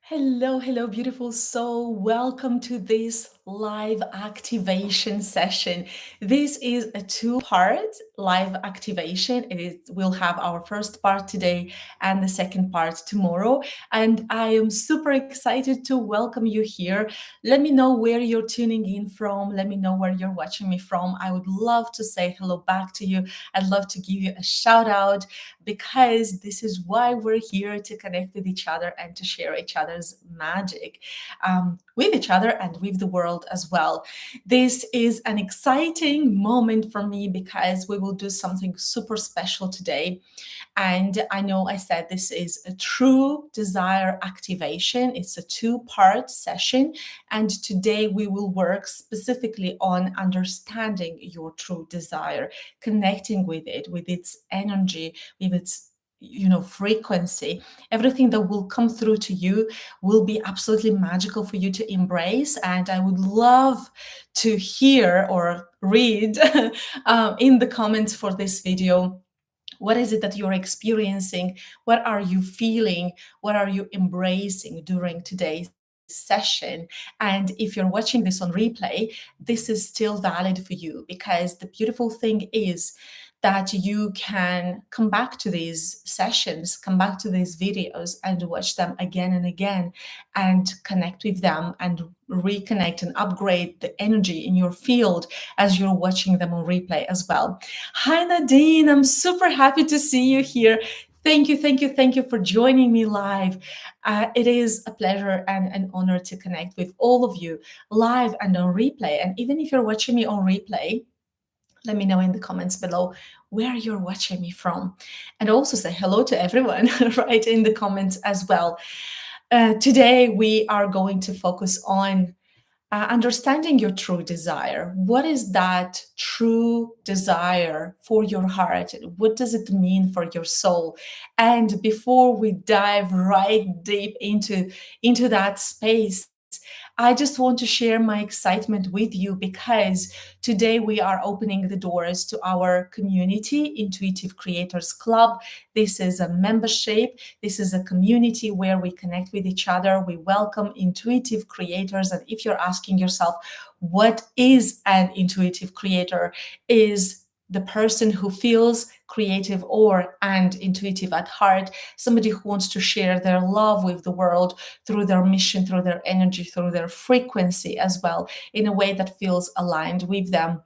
Hello, hello, beautiful soul. Welcome to this live activation session. This is a two-part live activation. We'll have our first part today and the second part tomorrow. And I am super excited to welcome you here. Let me know where you're tuning in from. Let me know where you're watching me from. I would love to say hello back to you. I'd love to give you a shout out because this is why we're here, to connect with each other and to share each other's magic with each other and with the world as well. This is an exciting moment for me because we will do something super special today. And I know I said this is a true desire activation. It's a two-part session. And today we will work specifically on understanding your true desire, connecting with it, with its energy, with its frequency. Everything that will come through to you will be absolutely magical for you to embrace. And I would love to hear or read in the comments for this video, what is it that you're experiencing? What are you feeling? What are you embracing during today's session? And if you're watching this on replay, this is still valid for you, because the beautiful thing is that you can come back to these sessions, come back to these videos and watch them again and again and connect with them and reconnect and upgrade the energy in your field as you're watching them on replay as well. Hi, Nadine. I'm super happy to see you here. Thank you, thank you, thank you for joining me live. It is a pleasure and an honor to connect with all of you live and on replay. And even if you're watching me on replay, let me know in the comments below where you're watching me from. And also say hello to everyone right in the comments as well. Today, we are going to focus on understanding your true desire. What is that true desire for your heart? What does it mean for your soul? And before we dive right deep into that space, I just want to share my excitement with you, because today we are opening the doors to our community, Intuitive Creators Club. This is a membership. This is a community where we connect with each other. We welcome intuitive creators. And if you're asking yourself, what is an intuitive creator? Is the person who feels creative and intuitive at heart, somebody who wants to share their love with the world through their mission, through their energy, through their frequency as well, in a way that feels aligned with them.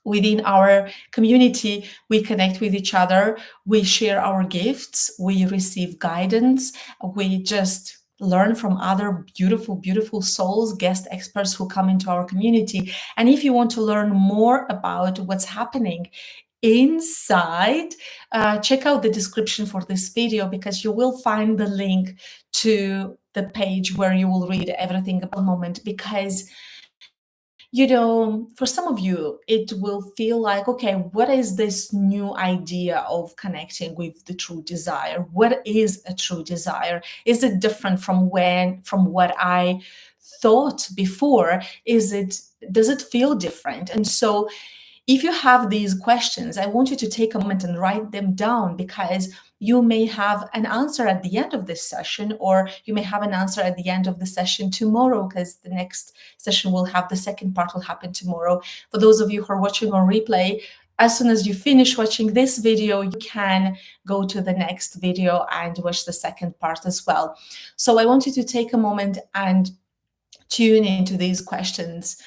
Within our community, we connect with each other, we share our gifts, we receive guidance, we just learn from other beautiful, beautiful souls, guest experts who come into our community. And if you want to learn more about what's happening inside, check out the description for this video, because you will find the link to the page where you will read everything about the moment. Because for some of you, it will feel like, okay, what is this new idea of connecting with the true desire? What is a true desire? Is it different from what I thought before? Does it feel different? And so if you have these questions, I want you to take a moment and write them down, because you may have an answer at the end of this session, or you may have an answer at the end of the session tomorrow, because the next session will have the second part will happen tomorrow. For those of you who are watching on replay, as soon as you finish watching this video, you can go to the next video and watch the second part as well. So I want you to take a moment and tune into these questions.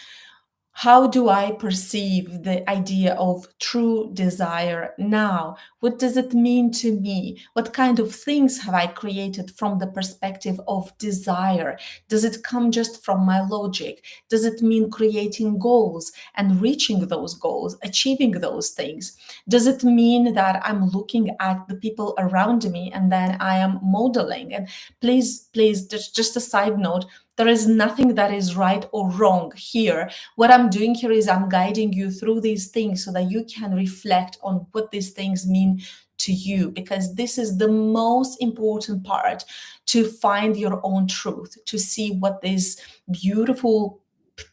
How do I perceive the idea of true desire now? What does it mean to me? What kind of things have I created from the perspective of desire? Does it come just from my logic? Does it mean creating goals and reaching those goals, achieving those things? Does it mean that I'm looking at the people around me and then I am modeling? And please, just a side note, there is nothing that is right or wrong here. What I'm doing here is I'm guiding you through these things so that you can reflect on what these things mean to you, because this is the most important part, to find your own truth, to see what these beautiful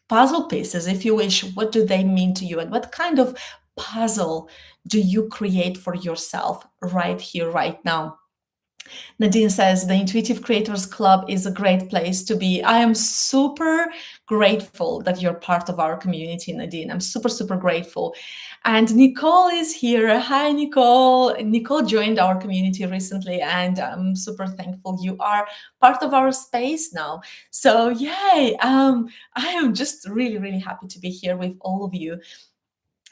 puzzle pieces, if you wish, what do they mean to you, and what kind of puzzle do you create for yourself right here, right now. Nadine says the Intuitive Creators Club is a great place to be. I am super grateful that you're part of our community, Nadine. I'm super, super grateful. And Nicole is here. Hi, Nicole. Nicole joined our community recently, and I'm super thankful you are part of our space now. So, yay. I am just really, really happy to be here with all of you.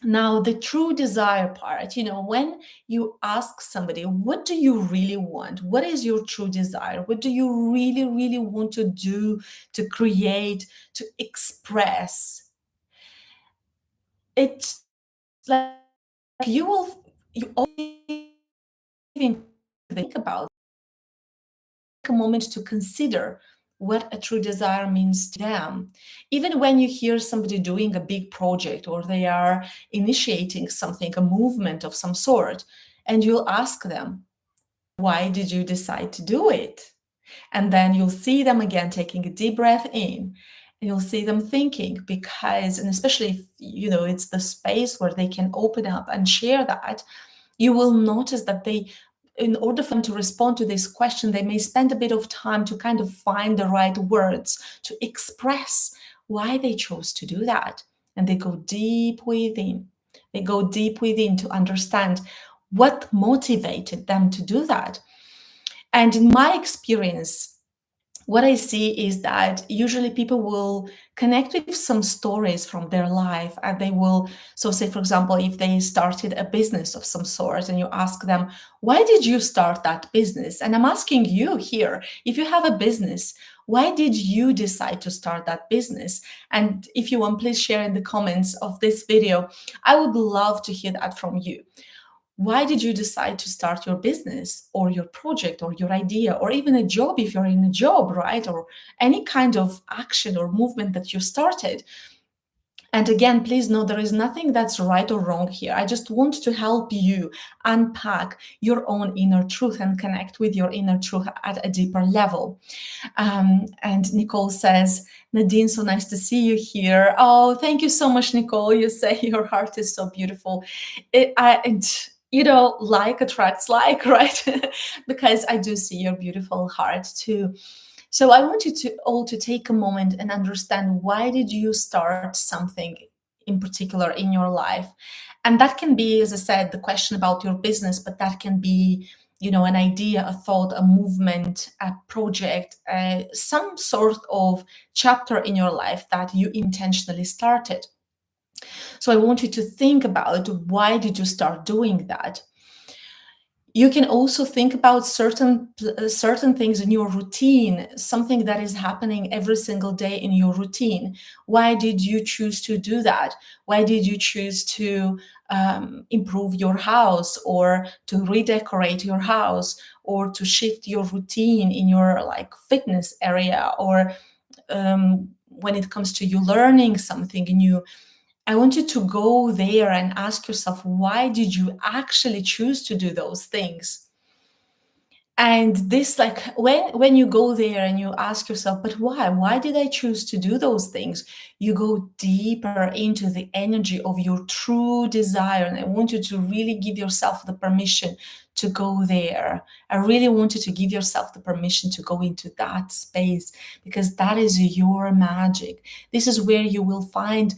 Now, the true desire part, when you ask somebody, what do you really want? What is your true desire? What do you really, really want to do, to create, to express? It's like you always think about a moment to consider what a true desire means to them. Even when you hear somebody doing a big project or they are initiating something, a movement of some sort, and you'll ask them, why did you decide to do it? And then you'll see them again taking a deep breath in, and you'll see them thinking, because, and especially if it's the space where they can open up and share that, you will notice that they, in order for them to respond to this question, they may spend a bit of time to kind of find the right words to express why they chose to do that. And they go deep within. They go deep within to understand what motivated them to do that. And in my experience, what I see is that usually people will connect with some stories from their life, and they will, so say, for example, if they started a business of some sort and you ask them, why did you start that business? And I'm asking you here, if you have a business, why did you decide to start that business? And if you want, please share in the comments of this video. I would love to hear that from you. Why did you decide to start your business or your project or your idea or even a job if you're in a job, right? Or any kind of action or movement that you started? And again, please know there is nothing that's right or wrong here. I just want to help you unpack your own inner truth and connect with your inner truth at a deeper level. And Nicole says, Nadine, so nice to see you here. Oh, thank you so much, Nicole. You say your heart is so beautiful. Like attracts like, right? Because I do see your beautiful heart too. So I want you to all to take a moment and understand, why did you start something in particular in your life? And that can be, as I said, the question about your business, but that can be, an idea, a thought, a movement, a project, some sort of chapter in your life that you intentionally started. So I want you to think about, why did you start doing that? You can also think about certain things in your routine, something that is happening every single day in your routine. Why did you choose to do that? Why did you choose to improve your house, or to redecorate your house, or to shift your routine in your fitness area, or when it comes to you learning something new? I want you to go there and ask yourself, why did you actually choose to do those things? And this, when you go there and you ask yourself, but why did I choose to do those things? You go deeper into the energy of your true desire. And I want you to really give yourself the permission to go there. I really want you to give yourself the permission to go into that space, because that is your magic. This is where you will find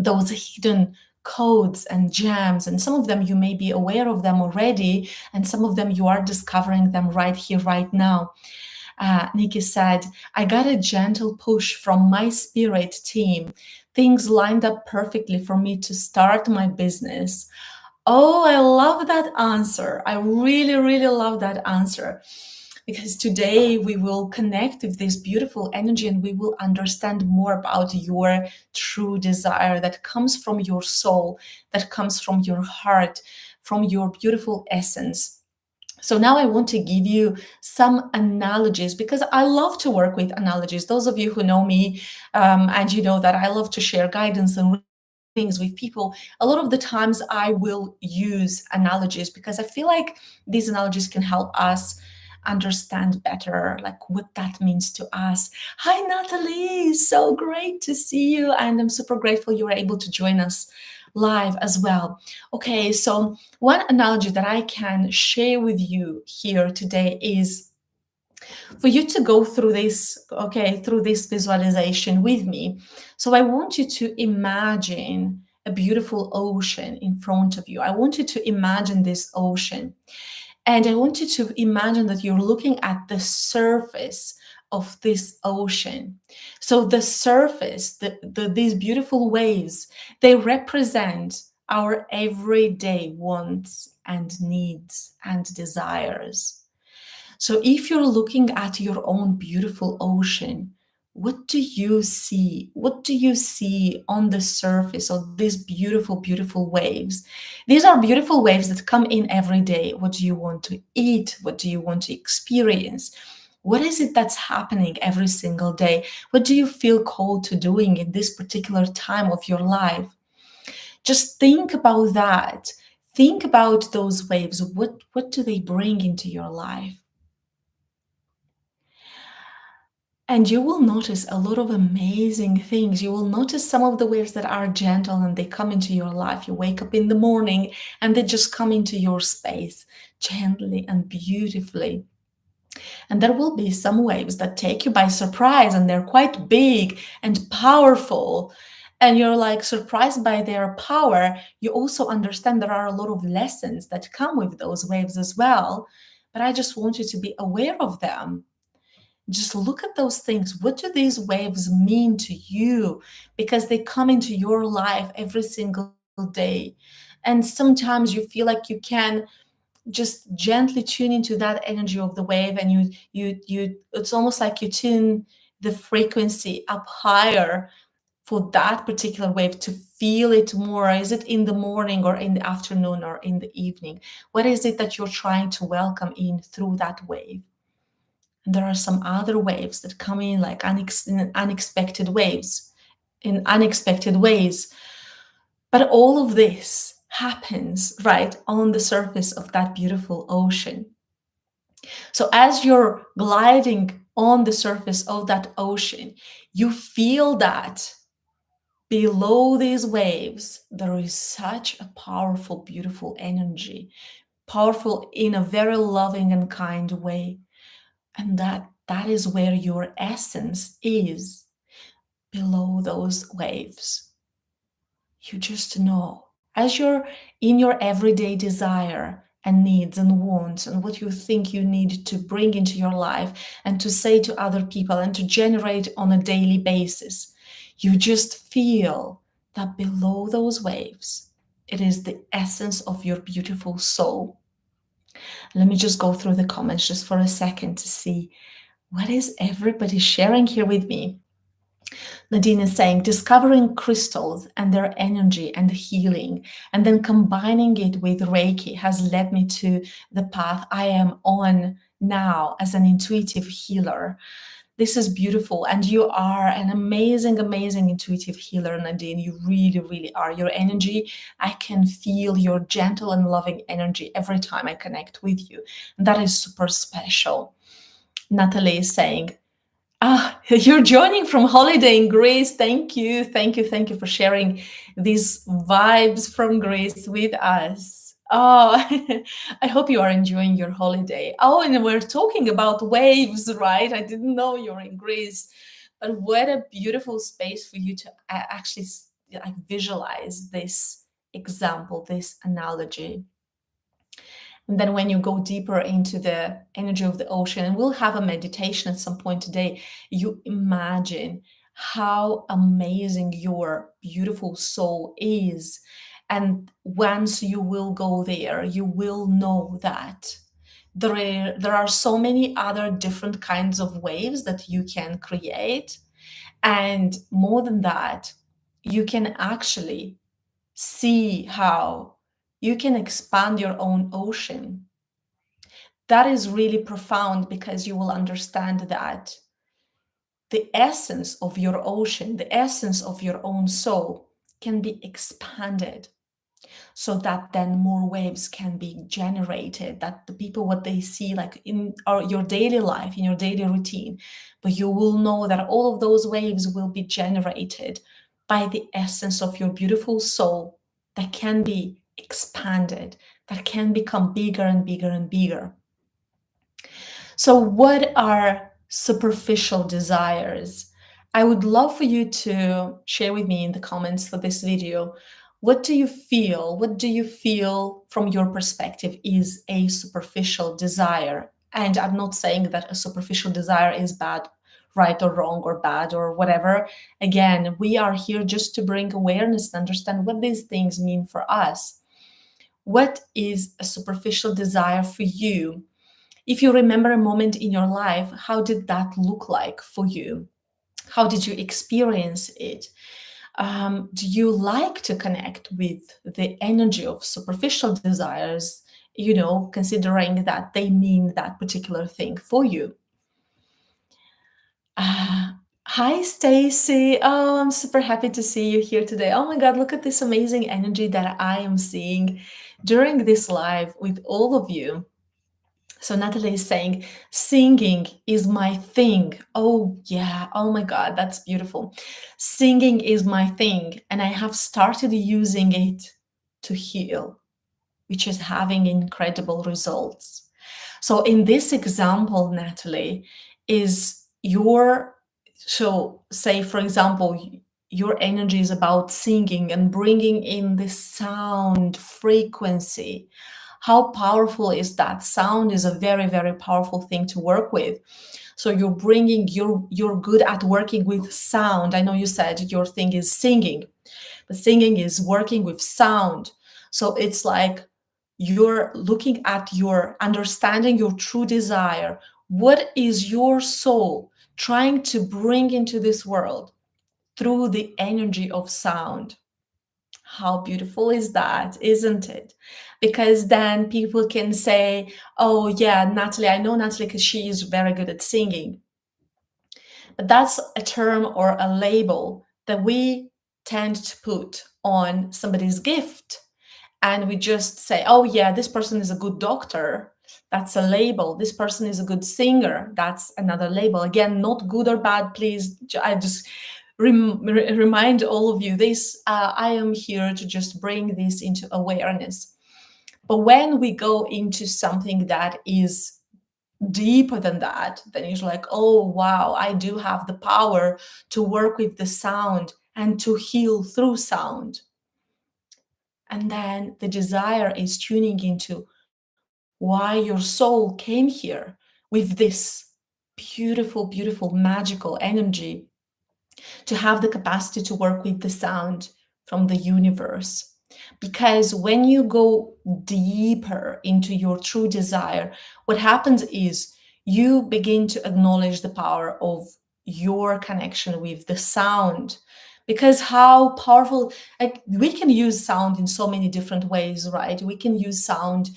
those hidden codes and gems, and some of them you may be aware of them already, and some of them you are discovering them right here, right now. Nikki said, I got a gentle push from my spirit team. Things lined up perfectly for me to start my business. Oh, I love that answer. I really, really love that answer. Because today we will connect with this beautiful energy, and we will understand more about your true desire that comes from your soul, that comes from your heart, from your beautiful essence. So now I want to give you some analogies, because I love to work with analogies. Those of you who know me, and you know that I love to share guidance and things with people, a lot of the times I will use analogies, because I feel like these analogies can help us understand better what that means to us. Hi, Natalie, so great to see you, and I'm super grateful you were able to join us live as well. Okay, so one analogy that I can share with you here today is for you to go through this, okay, through this visualization with me. So I want you to imagine a beautiful ocean in front of you. I want you to imagine this ocean. And I want you to imagine that you're looking at the surface of this ocean. So the surface, these beautiful waves, they represent our everyday wants and needs and desires. So if you're looking at your own beautiful ocean, what do you see? What do you see on the surface of these beautiful, beautiful waves? These are beautiful waves that come in every day. What do you want to eat? What do you want to experience? What is it that's happening every single day? What do you feel called to doing in this particular time of your life? Just think about that. Think about those waves. What do they bring into your life? And you will notice a lot of amazing things. You will notice some of the waves that are gentle and they come into your life. You wake up in the morning and they just come into your space gently and beautifully. And there will be some waves that take you by surprise and they're quite big and powerful. And you're like surprised by their power. You also understand there are a lot of lessons that come with those waves as well. But I just want you to be aware of them. Just look at those things. What do these waves mean to you? Because they come into your life every single day. And sometimes you feel like you can just gently tune into that energy of the wave, and you it's almost like you tune the frequency up higher for that particular wave to feel it more. Is it in the morning or in the afternoon or in the evening? What is it that you're trying to welcome in through that wave? And there are some other waves that come in like unexpected waves, in unexpected ways. But all of this happens right on the surface of that beautiful ocean. So as you're gliding on the surface of that ocean, you feel that below these waves, there is such a powerful, beautiful energy, powerful in a very loving and kind way. And that is where your essence is, below those waves. You just know, as you're in your everyday desire and needs and wants and what you think you need to bring into your life and to say to other people and to generate on a daily basis, you just feel that below those waves, it is the essence of your beautiful soul. Let me just go through the comments just for a second to see what is everybody sharing here with me. Nadine is saying discovering crystals and their energy and healing, and then combining it with Reiki has led me to the path I am on now as an intuitive healer. This is beautiful. And you are an amazing, amazing intuitive healer, Nadine. You really, really are. Your energy, I can feel your gentle and loving energy every time I connect with you. And that is super special. Natalie is saying, you're joining from holiday in Greece. Thank you. Thank you. Thank you for sharing these vibes from Greece with us. Oh, I hope you are enjoying your holiday. Oh, and we're talking about waves, right? I didn't know you're in Greece. But what a beautiful space for you to actually like visualize this example, this analogy. And then when you go deeper into the energy of the ocean, and we'll have a meditation at some point today, you imagine how amazing your beautiful soul is. And once you will go there, you will know that there are so many other different kinds of waves that you can create. And more than that, you can actually see how you can expand your own ocean. That is really profound because you will understand that the essence of your ocean, the essence of your own soul can be expanded so that then more waves can be generated, that the people what they see like in your daily life, in your daily routine, but you will know that all of those waves will be generated by the essence of your beautiful soul that can be expanded, that can become bigger and bigger and bigger. So, what are superficial desires? I would love for you to share with me in the comments for this video. What do you feel? What do you feel from your perspective is a superficial desire? And I'm not saying that a superficial desire is bad, right or wrong, or bad or whatever. Again, we are here just to bring awareness and understand what these things mean for us. What is a superficial desire for you? If you remember a moment in your life, how did that look like for you? How did you experience it? Do you like to connect with the energy of superficial desires, considering that they mean that particular thing for you? Uh, Hi, Stacy. Oh, I'm super happy to see you here today. Oh my God, look at this amazing energy that I am seeing during this live with all of you. So Natalie is saying, singing is my thing. Oh, yeah. Oh my God, that's beautiful. Singing is my thing. And I have started using it to heal, which is having incredible results. So in this example, Natalie, is so say, for example, your energy is about singing and bringing in this sound frequency. How powerful is that? Sound is a very, very powerful thing to work with. So you're good at working with sound. I know you said your thing is singing, but singing is working with sound. So it's like you're looking at your understanding your true desire. What is your soul trying to bring into this world through the energy of sound? How beautiful is that, isn't it? Because then people can say, oh, yeah, Natalie, I know Natalie because she is very good at singing. But that's a term or a label that we tend to put on somebody's gift. And we just say, oh, yeah, this person is a good doctor. That's a label. This person is a good singer. That's another label. Again, not good or bad, please. I just remind all of you this. I am here to just bring this into awareness. But when we go into something that is deeper than that, then it's like, oh, wow, I do have the power to work with the sound and to heal through sound. And then the desire is tuning into why your soul came here with this beautiful, beautiful, magical energy to have the capacity to work with the sound from the universe. Because when you go deeper into your true desire, what happens is you begin to acknowledge the power of your connection with the sound. Because how powerful, like, we can use sound in so many different ways, right? We can use sound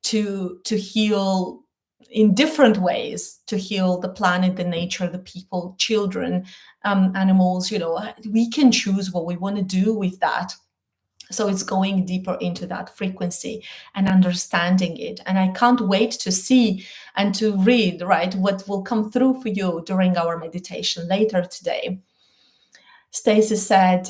to heal in different ways, to heal the planet, the nature, the people, children, animals. We can choose what we want to do with that. So it's going deeper into that frequency and understanding it. And I can't wait to see and to read, right, what will come through for you during our meditation later today. Stacy said,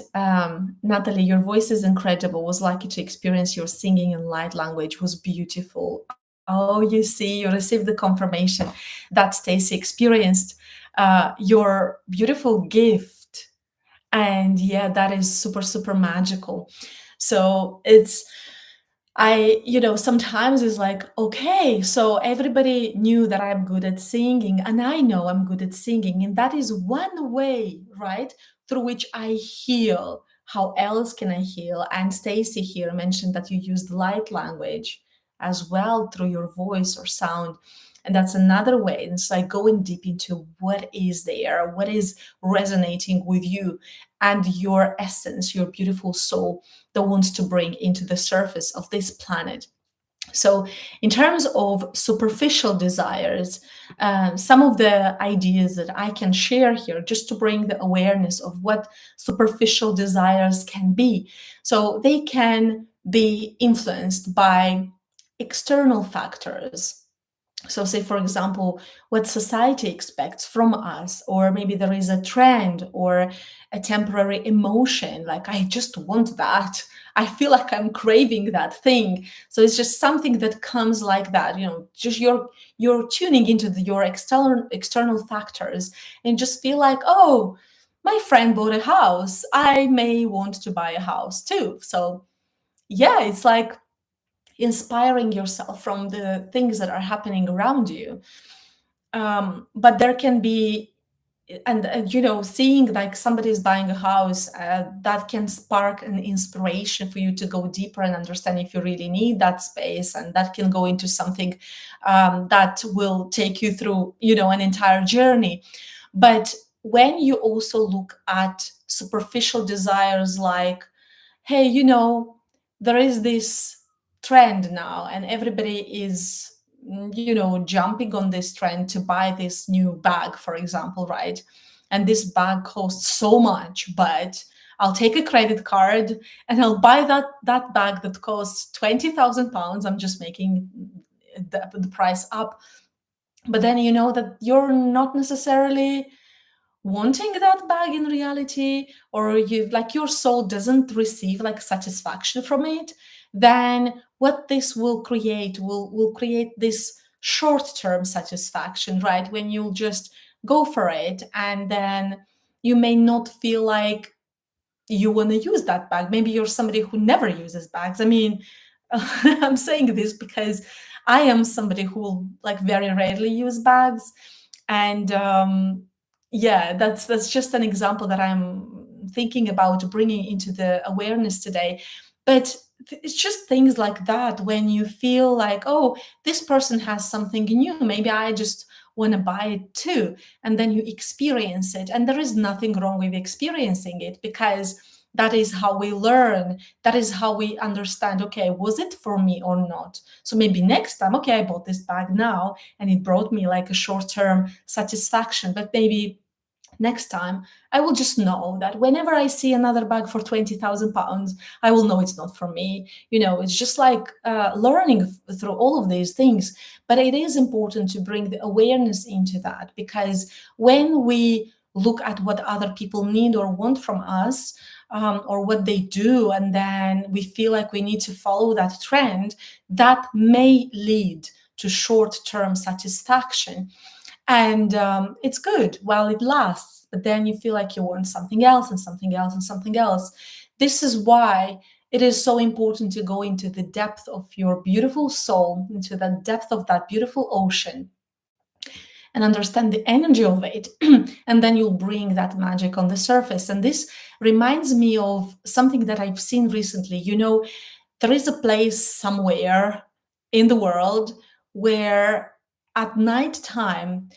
Natalie, your voice is incredible. Was lucky to experience your singing in light language. Was beautiful. Oh, you see, you received the confirmation that Stacy experienced your beautiful gift. And yeah, that is super, super magical. So sometimes it's like, okay, so everybody knew that I'm good at singing, and I know I'm good at singing. And that is one way, right, through which I heal. How else can I heal? And Stacy here mentioned that you used light language as well through your voice or sound. And that's another way. It's like going deep into what is there, what is resonating with you and your essence, your beautiful soul that wants to bring into the surface of this planet. So, in terms of superficial desires, some of the ideas that I can share here just to bring the awareness of what superficial desires can be. So, they can be influenced by external factors. So, say for example, what society expects from us, or maybe there is a trend or a temporary emotion, like I just want that. I feel like I'm craving that thing. So it's just something that comes like that, just you're tuning into your external factors and just feel like, oh, my friend bought a house. I may want to buy a house too. So yeah, it's like inspiring yourself from the things that are happening around you. But there can be, and seeing like somebody is buying a house, that can spark an inspiration for you to go deeper and understand if you really need that space, and that can go into something that will take you through an entire journey. But when you also look at superficial desires, like, hey, there is this trend now, and everybody is, jumping on this trend to buy this new bag, for example, right? And this bag costs so much, but I'll take a credit card and I'll buy that bag that costs £20,000. I'm just making the price up. But then you know that you're not necessarily wanting that bag in reality, or you like your soul doesn't receive like satisfaction from it. Then what this will create this short-term satisfaction, right? When you'll just go for it, and then you may not feel like you want to use that bag. Maybe you're somebody who never uses bags. I mean, I'm saying this because I am somebody who will like very rarely use bags. And yeah, that's just an example that I'm thinking about bringing into the awareness today. But it's just things like that, when you feel like, oh, this person has something new, maybe I just want to buy it too. And then you experience it, and there is nothing wrong with experiencing it, because that is how we learn. That is how we understand, okay, was it for me or not? So maybe next time, okay, I bought this bag now and it brought me like a short-term satisfaction, but maybe next time I will just know that whenever I see another bag for £20,000, I will know it's not for me. It's just like learning through all of these things. But it is important to bring the awareness into that, because when we look at what other people need or want from us, or what they do, and then we feel like we need to follow that trend, that may lead to short-term satisfaction. And it's good while it lasts, but then you feel like you want something else and something else and something else. This is why it is so important to go into the depth of your beautiful soul, into the depth of that beautiful ocean, and understand the energy of it. And then you'll bring that magic on the surface. And this reminds me of something that I've seen recently. There is a place somewhere in the world where at night time,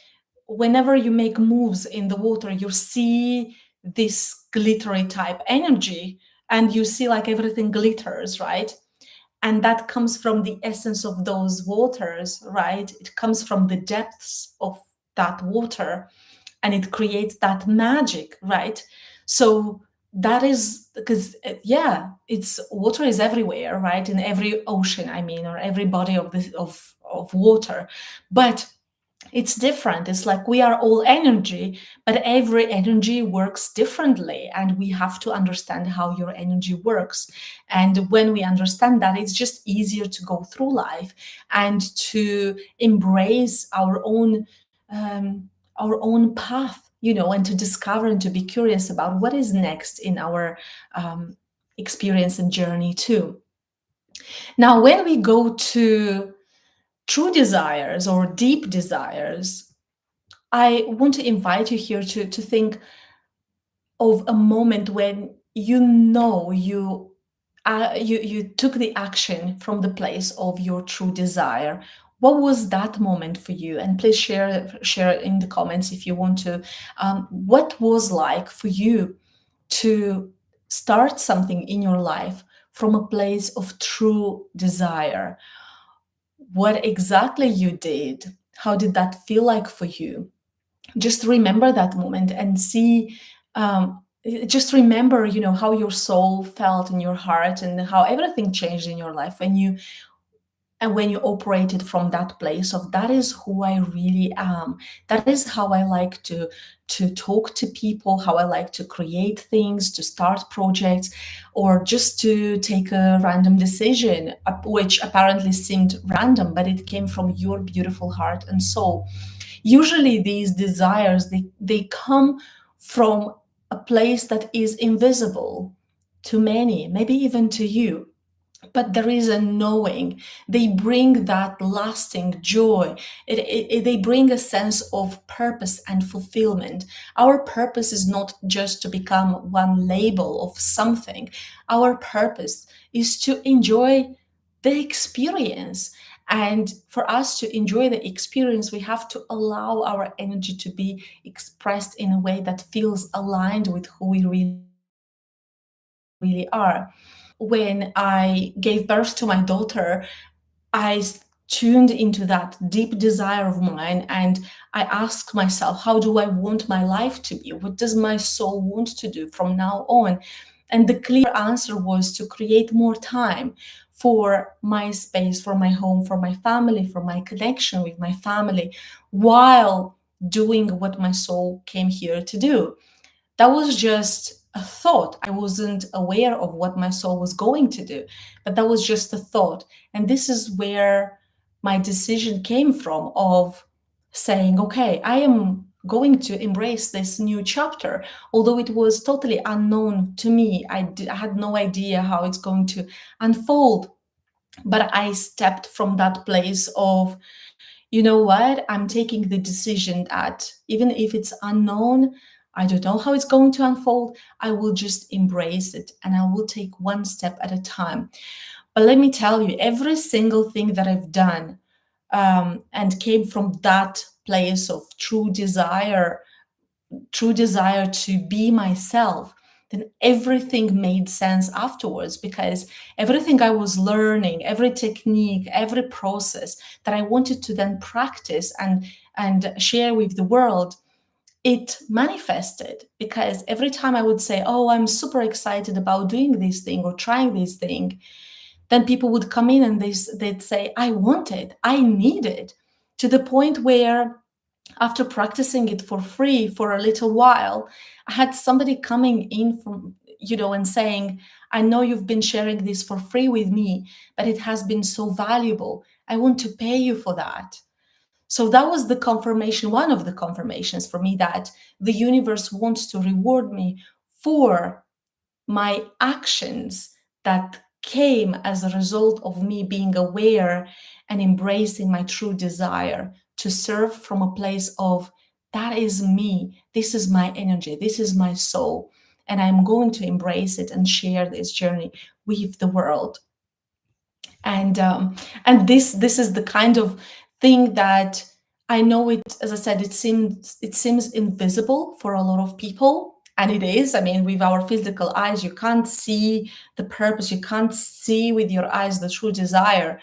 whenever you make moves in the water, you see this glittery type energy, and you see like everything glitters, right? And that comes from the essence of those waters, right? It comes from the depths of that water, and it creates that magic, right? So that is because, yeah, it's water is everywhere, right? In every ocean, I mean, or every body of this of water. But it's different. It's like we are all energy, but every energy works differently, and we have to understand how your energy works. And when we understand that, it's just easier to go through life and to embrace our own path, and to discover and to be curious about what is next in our experience and journey too. Now, when we go to true desires or deep desires, I want to invite you here to think of a moment when you took the action from the place of your true desire. What was that moment for you? And please share in the comments if you want to. What was like for you to start something in your life from a place of true desire? What exactly you did? How did that feel like for you? Just remember that moment and see, just remember, how your soul felt in your heart, and how everything changed in your life when you And when you operate it from that place of that is who I really am, that is how I like to talk to people, how I like to create things, to start projects, or just to take a random decision, which apparently seemed random, but it came from your beautiful heart and soul. Usually these desires, they come from a place that is invisible to many, maybe even to you, but there is a knowing. They bring that lasting joy. They bring a sense of purpose and fulfillment. Our purpose is not just to become one label of something. Our purpose is to enjoy the experience. And for us to enjoy the experience, we have to allow our energy to be expressed in a way that feels aligned with who we really are. When I gave birth to my daughter, I tuned into that deep desire of mine, and I asked myself, how do I want my life to be? What does my soul want to do from now on? And the clear answer was to create more time for my space, for my home, for my family, for my connection with my family, while doing what my soul came here to do. That was just a thought. I wasn't aware of what my soul was going to do, but that was just a thought. And this is where my decision came from of saying, okay, I am going to embrace this new chapter, although it was totally unknown to me. I had no idea how it's going to unfold, but I stepped from that place of, you know what, I'm taking the decision that even if it's unknown, I don't know how it's going to unfold, I will just embrace it and I will take one step at a time. But let me tell you, every single thing that I've done and came from that place of true desire to be myself, then everything made sense afterwards, because everything I was learning, every technique, every process that I wanted to then practice and share with the world, it manifested. Because every time I would say, oh, I'm super excited about doing this thing or trying this thing, then people would come in and they'd say, I want it, I need it, to the point where after practicing it for free for a little while, I had somebody coming in from, and saying, I know you've been sharing this for free with me, but it has been so valuable. I want to pay you for that. So that was the confirmation, one of the confirmations for me, that the universe wants to reward me for my actions that came as a result of me being aware and embracing my true desire to serve from a place of, that is me, this is my energy, this is my soul, and I'm going to embrace it and share this journey with the world. And this is the kind of thing that I know, it, as I said, it seems invisible for a lot of people, and it is. I mean, with our physical eyes, you can't see the purpose, you can't see with your eyes the true desire.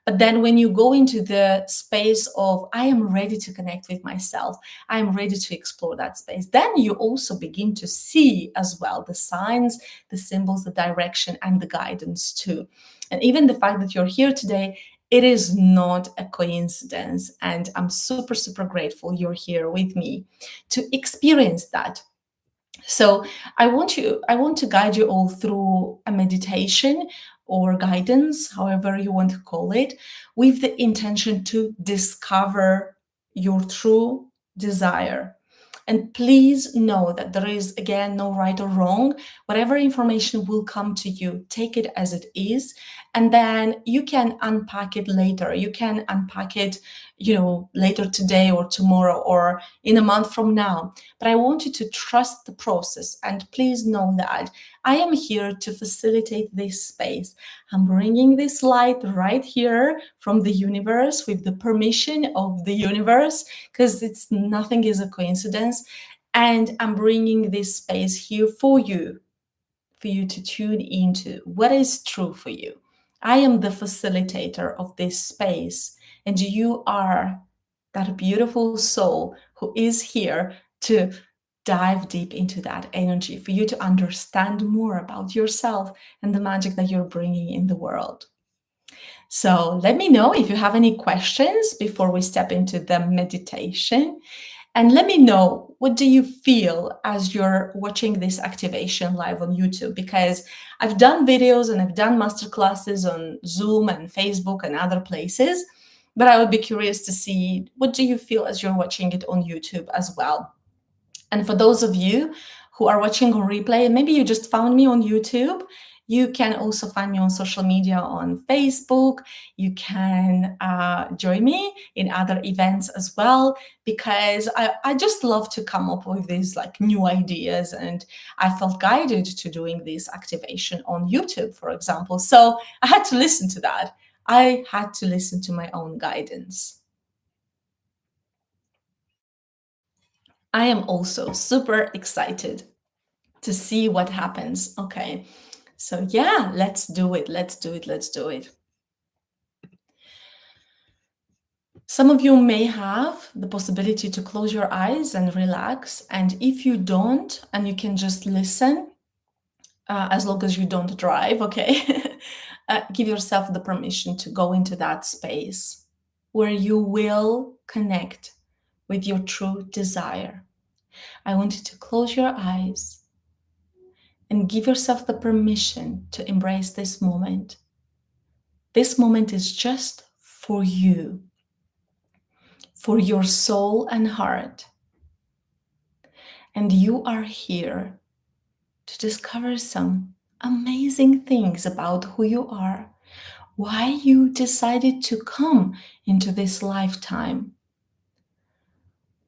But then when you go into the space of, I am ready to connect with myself, I'm ready to explore that space, then you also begin to see as well the signs, the symbols, the direction, and the guidance too. And even the fact that you're here today, it is not a coincidence. And I'm super, super grateful you're here with me to experience that. So I want to guide you all through a meditation or guidance, however you want to call it, with the intention to discover your true desire. And please know that there is, again, no right or wrong. Whatever information will come to you, take it as it is, and then you can unpack it later. You can unpack it, later today or tomorrow or in a month from now. But I want you to trust the process, and please know that I am here to facilitate this space. I'm bringing this light right here from the universe with the permission of the universe, because it's nothing is a coincidence. And I'm bringing this space here for you to tune into what is true for you. I am the facilitator of this space, and you are that beautiful soul who is here to dive deep into that energy, for you to understand more about yourself and the magic that you're bringing in the world. So let me know if you have any questions before we step into the meditation. And let me know, what do you feel as you're watching this activation live on YouTube? Because I've done videos and I've done masterclasses on Zoom and Facebook and other places, but I would be curious to see, what do you feel as you're watching it on YouTube as well? And for those of you who are watching on replay, maybe you just found me on YouTube, you can also find me on social media on Facebook. You can join me in other events as well, because I just love to come up with these like new ideas. And I felt guided to doing this activation on YouTube, for example. So I had to listen to that. I had to listen to my own guidance. I am also super excited to see what happens. Okay. So, yeah, let's do it. Let's do it. Let's do it. Some of you may have the possibility to close your eyes and relax. And if you don't, and you can just listen, as long as you don't drive, okay, give yourself the permission to go into that space where you will connect with your true desire. I want you to close your eyes and give yourself the permission to embrace this moment. This moment is just for you, for your soul and heart. And you are here to discover some amazing things about who you are, why you decided to come into this lifetime.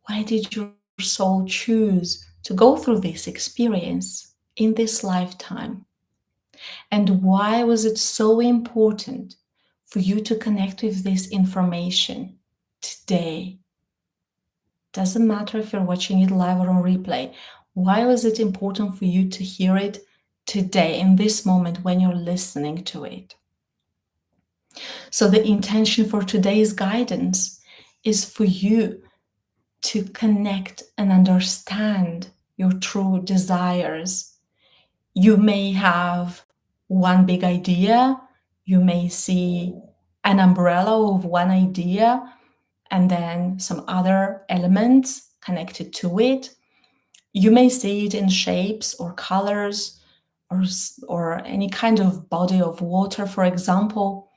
Why did your soul choose to go through this experience in this lifetime? And why was it so important for you to connect with this information today? Doesn't matter if you're watching it live or on replay. Why was it important for you to hear it today, in this moment when you're listening to it? So the intention for today's guidance is for you to connect and understand your true desires. You may have one big idea, you may see an umbrella of one idea, and then some other elements connected to it. You may see it in shapes or colors, or any kind of body of water, for example,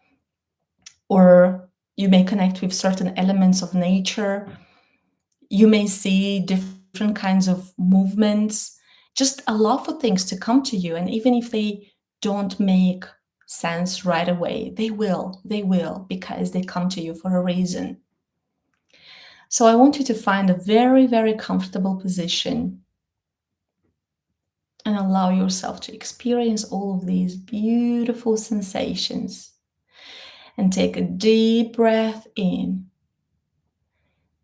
or you may connect with certain elements of nature. You may see different kinds of movements. Just allow for things to come to you. And even if they don't make sense right away, they will, because they come to you for a reason. So I want you to find a very, very comfortable position and allow yourself to experience all of these beautiful sensations. And take a deep breath in.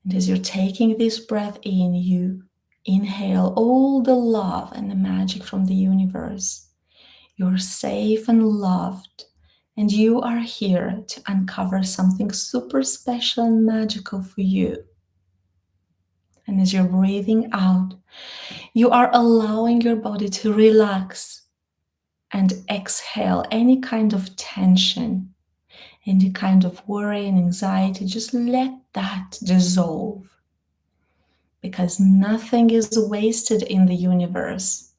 And as you're taking this breath in, you inhale all the love and the magic from the universe. You're safe and loved, and you are here to uncover something super special and magical for you. And as you're breathing out, you are allowing your body to relax and exhale any kind of tension, any kind of worry and anxiety. Just let that dissolve, because nothing is wasted in the universe.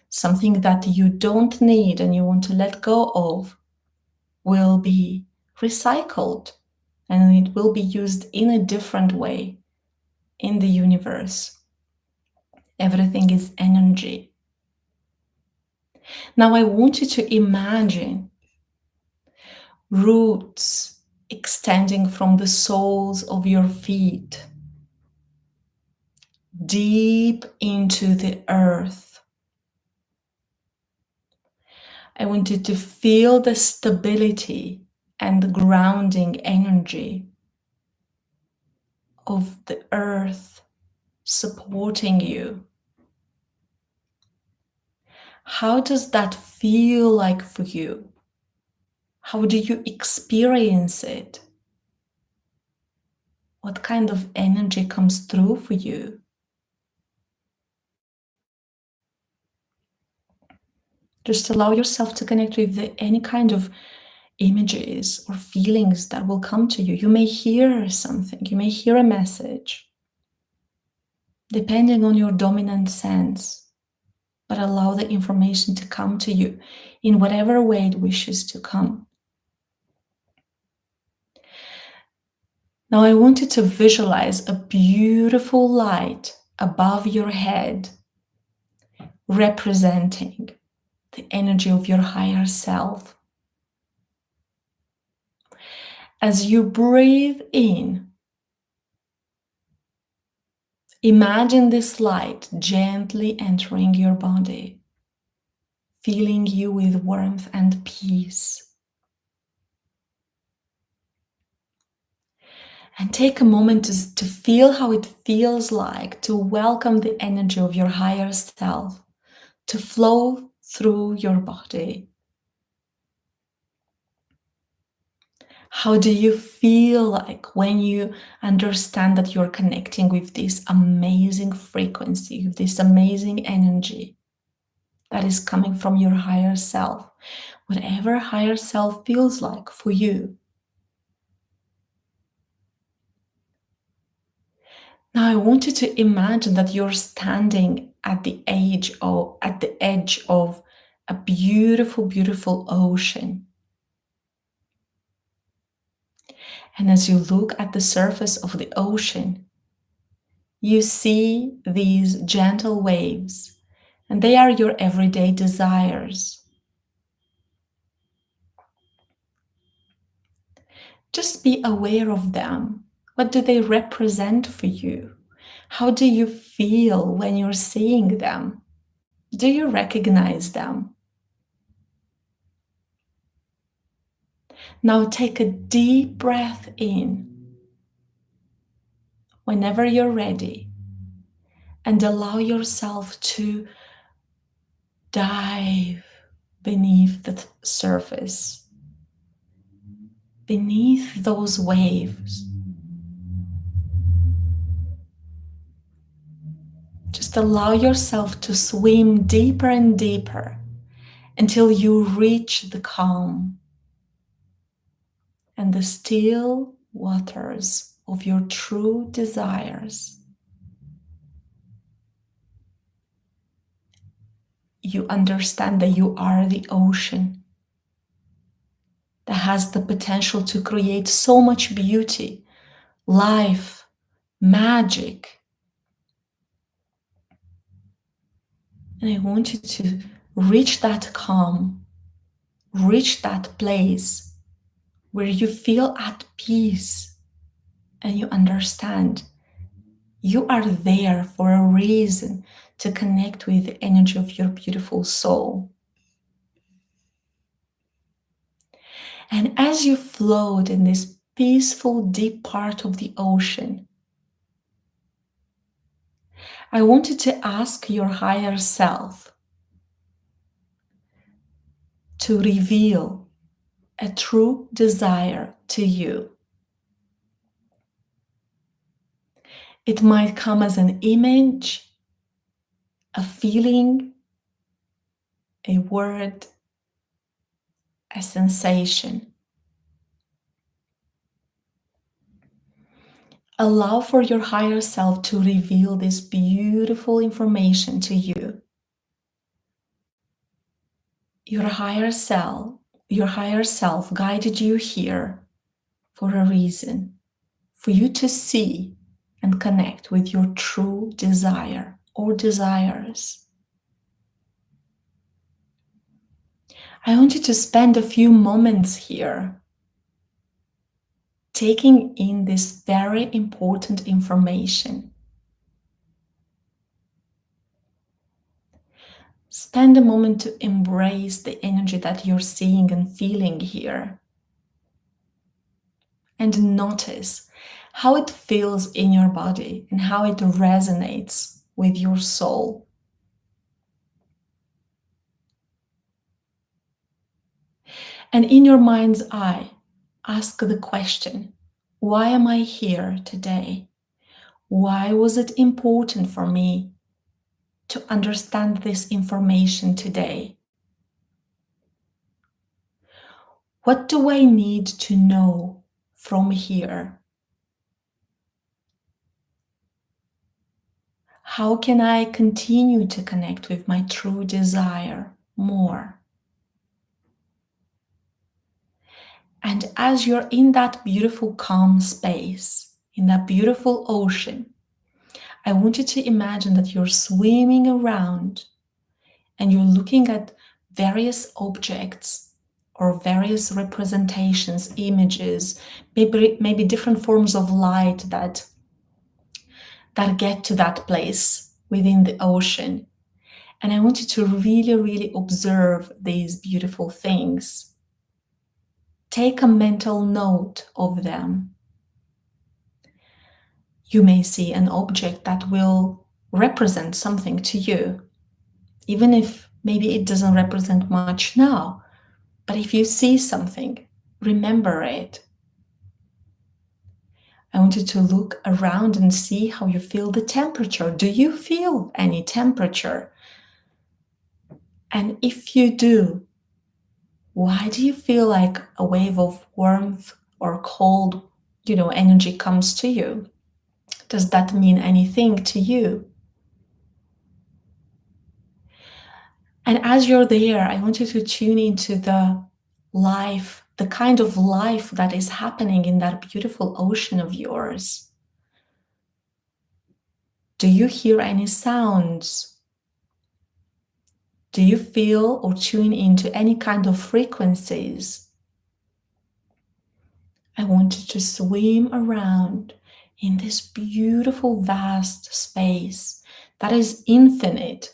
Something that you don't need and you want to let go of will be recycled, and it will be used in a different way in the universe. Everything is energy. Now I want you to imagine roots extending from the soles of your feet deep into the earth. I want you to feel the stability and the grounding energy of the earth supporting you. How does that feel like for you? How do you experience it? What kind of energy comes through for you? Just allow yourself to connect with any kind of images or feelings that will come to you. You may hear something, you may hear a message, depending on your dominant sense, but allow the information to come to you in whatever way it wishes to come. Now I want you to visualize a beautiful light above your head, representing the energy of your higher self. As you breathe in, imagine this light gently entering your body, filling you with warmth and peace. And take a moment to feel how it feels like to welcome the energy of your higher self to flow through your body. How do you feel like when you understand that you're connecting with this amazing frequency, with this amazing energy that is coming from your higher self, whatever higher self feels like for you? Now I want you to imagine that you're standing at the edge of a beautiful, beautiful ocean. And as you look at the surface of the ocean, you see these gentle waves, and they are your everyday desires. Just be aware of them. What do they represent for you? How do you feel when you're seeing them? Do you recognize them? Now take a deep breath in whenever you're ready and allow yourself to dive beneath the surface, beneath those waves. Just allow yourself to swim deeper and deeper until you reach the calm and the still waters of your true desires. You understand that you are the ocean that has the potential to create so much beauty, life, magic. And I want you to reach that calm, reach that place where you feel at peace and you understand you are there for a reason, to connect with the energy of your beautiful soul. And as you float in this peaceful, deep part of the ocean, I want you to ask your higher self to reveal a true desire to you. It might come as an image, a feeling, a word, a sensation. Allow for your higher self to reveal this beautiful information to you. Your higher self guided you here for a reason, for you to see and connect with your true desire or desires. I want you to spend a few moments here taking in this very important information. Spend a moment to embrace the energy that you're seeing and feeling here. And notice how it feels in your body and how it resonates with your soul. And in your mind's eye, ask the question, why am I here today? Why was it important for me to understand this information today? What do I need to know from here? How can I continue to connect with my true desire more? And as you're in that beautiful calm space, in that beautiful ocean, I want you to imagine that you're swimming around and you're looking at various objects or various representations, images, maybe different forms of light that get to that place within the ocean. And I want you to really, really observe these beautiful things. Take a mental note of them. You may see an object that will represent something to you, even if maybe it doesn't represent much now. But if you see something, remember it. I want you to look around and see how you feel the temperature. Do you feel any temperature? And if you do, why do you feel like a wave of warmth or cold, energy comes to you? Does that mean anything to you? And as you're there, I want you to tune into the life, the kind of life that is happening in that beautiful ocean of yours. Do you hear any sounds? Do you feel or tune into any kind of frequencies? I want you to swim around in this beautiful, vast space that is infinite.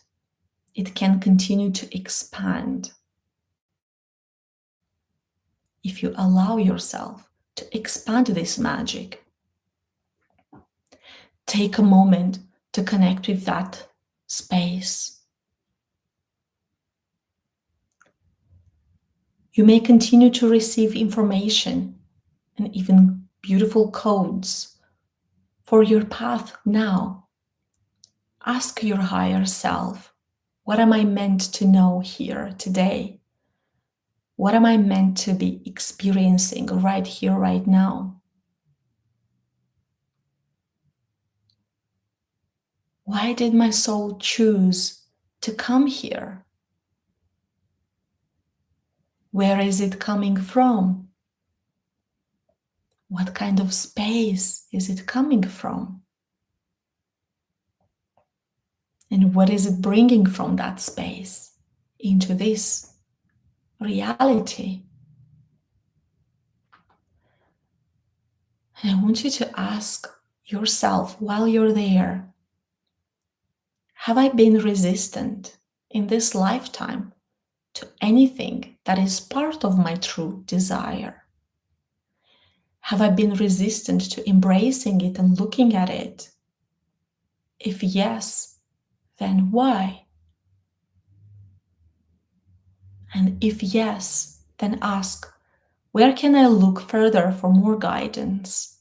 It can continue to expand if you allow yourself to expand this magic. Take a moment to connect with that space. You may continue to receive information and even beautiful codes for your path now. Ask your higher self, what am I meant to know here today? What am I meant to be experiencing right here, right now? Why did my soul choose to come here? Where is it coming from? What kind of space is it coming from? And what is it bringing from that space into this reality? And I want you to ask yourself while you're there, have I been resistant in this lifetime to anything that is part of my true desire? Have I been resistant to embracing it and looking at it? If yes, then why? And if yes, then ask, where can I look further for more guidance?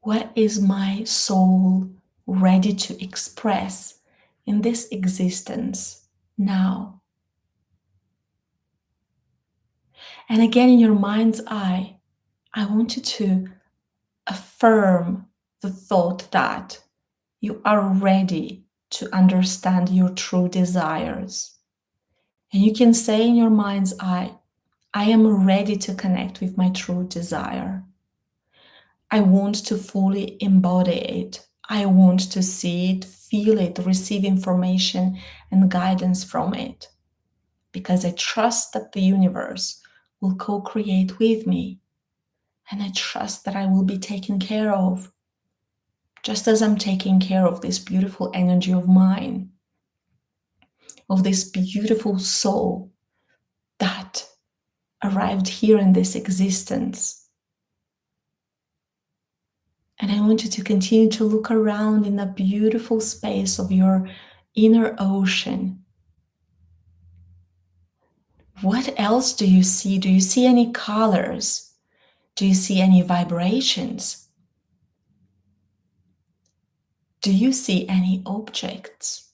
What is my soul ready to express in this existence now? And again, in your mind's eye, I want you to affirm the thought that you are ready to understand your true desires. And you can say in your mind's eye, I am ready to connect with my true desire. I want to fully embody it. I want to see it, feel it, receive information and guidance from it. Because I trust that the universe will co-create with me. And I trust that I will be taken care of, just as I'm taking care of this beautiful energy of mine, of this beautiful soul that arrived here in this existence. And I want you to continue to look around in the beautiful space of your inner ocean. What else do you see? Do you see any colors? Do you see any vibrations? Do you see any objects?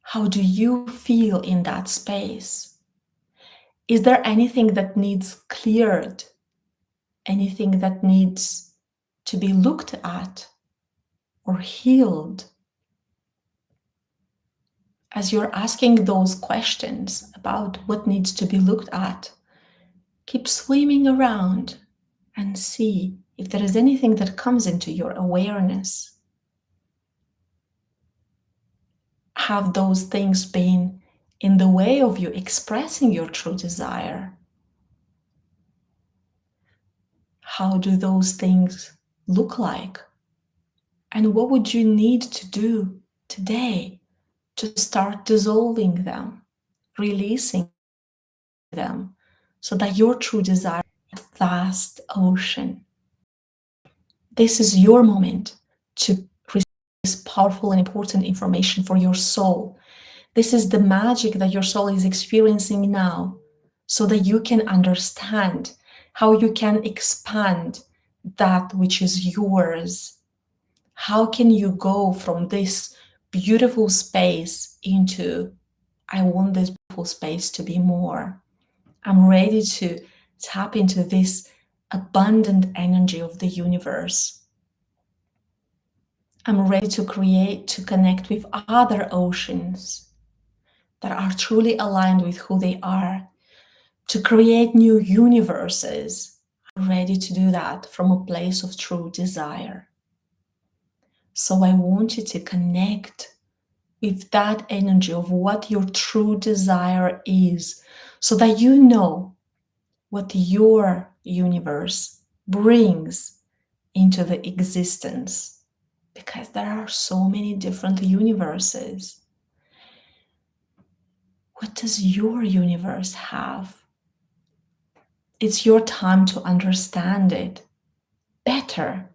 How do you feel in that space? Is there anything that needs cleared? Anything that needs to be looked at or healed? As you're asking those questions about what needs to be looked at, keep swimming around and see if there is anything that comes into your awareness. Have those things been in the way of you expressing your true desire? How do those things look like? And what would you need to do today to start dissolving them, releasing them, so that your true desire is a vast ocean? This is your moment to receive this powerful and important information for your soul. This is the magic that your soul is experiencing now, so that you can understand how you can expand that which is yours. How can you go from this beautiful space into, I want this beautiful space to be more. I'm ready to tap into this abundant energy of the universe. I'm ready to create, to connect with other oceans that are truly aligned with who they are, to create new universes. I'm ready to do that from a place of true desire. So I want you to connect with that energy of what your true desire is, so that you know what your universe brings into the existence. Because there are so many different universes. What does your universe have? It's your time to understand it better.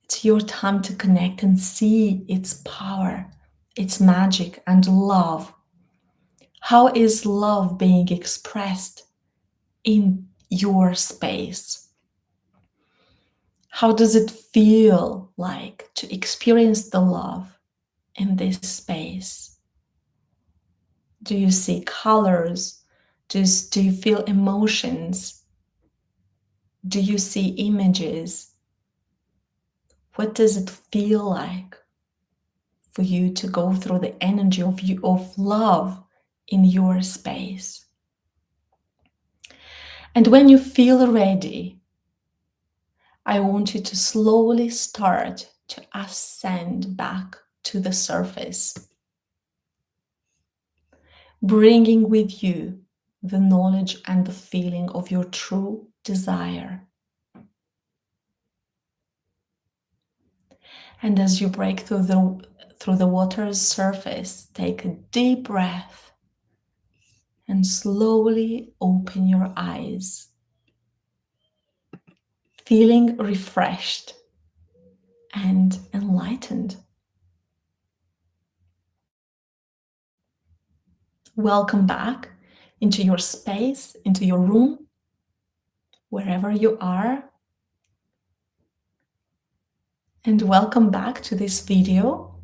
It's your time to connect and see its power, its magic, and love. How is love being expressed in your space? How does it feel like to experience the love in this space? Do you see colors? Do you feel emotions? Do you see images? What does it feel like for you to go through the energy of love in your space? And when you feel ready, I want you to slowly start to ascend back to the surface, bringing with you the knowledge and the feeling of your true desire. And as you break through the water's surface, take a deep breath and slowly open your eyes, feeling refreshed and enlightened. Welcome back into your space, into your room, wherever you are. And welcome back to this video